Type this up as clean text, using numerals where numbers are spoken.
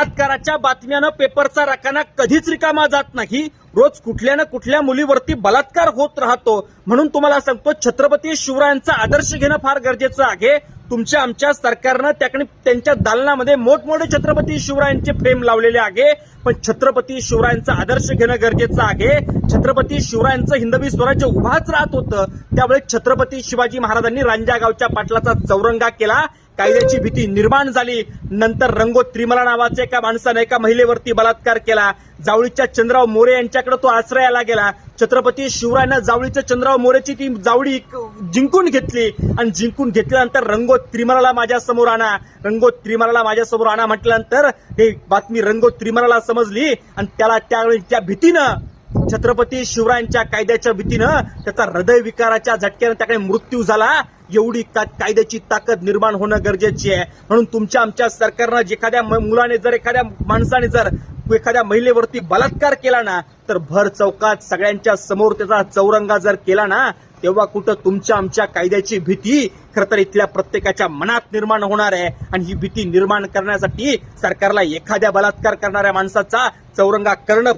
बलात्काराच्या बातम्यानं पेपरचा रकाना कधीच रिकामा जात नाही। रोज कुठल्या ना कुठल्या मुलीवरती बलात्कार होत राहतो। म्हणून तुम्हाला सांगतो, छत्रपती शिवरायांचा आदर्श घेणं फार गरजेचं आहे। तुमच्या आमच्या सरकारनं त्यांच्या दालनामध्ये मोठमोठे छत्रपती शिवरायांचे फ्रेम लावलेले आहे, पण छत्रपती शिवरायांचा आदर्श घेणं गरजेचं आहे। छत्रपती शिवरायांचं हिंदवी स्वराज्य उभाच राहत होतं, त्यावेळी छत्रपती शिवाजी महाराजांनी रांजा गावच्या पाटलाचा चौरंगा केला, कायद्याची भीती निर्माण झाली। नंतर रंगो त्रिमला नावाच्या एका माणसाने एका महिलेवरती बलात्कार केला। जावळीच्या चंद्रराव मोरे यांच्याकडे तो आश्रयाला गेला। छत्रपती शिवरायांना जावळीच्या चंद्रराव मोरेची ती जावळी जिंकून घेतली आणि जिंकून घेतल्यानंतर रंगो त्रिमलाला माझ्यासमोर आणा, रंगो त्रिमलाला माझ्यासमोर आणा म्हटल्यानंतर ही बातमी रंगो त्रिमलाला समजली आणि त्याला त्यावेळी त्या भीतीनं, छत्रपती शिवरायांच्या कायद्याच्या भीतीनं त्याचा हृदयविकाराच्या झटक्यानं त्याकडे मृत्यू झाला। एवढी कायद्याची ताकद निर्माण होणं गरजेची आहे। म्हणून तुमच्या आमच्या सरकारनं एखाद्या मुलाने जर, एखाद्या माणसाने जर एखाद्या महिलेवरती बलात्कार केला ना, तर भर चौकात सगळ्यांच्या समोर त्याचा चौरंगा जर केला ना, तेव्हा कुठं तुमच्या आमच्या कायद्याची भीती खरं तर इथल्या प्रत्येकाच्या मनात निर्माण होणार आहे। आणि ही भीती निर्माण करण्यासाठी सरकारला एखाद्या बलात्कार करणाऱ्या माणसाचा चौरंगा करणं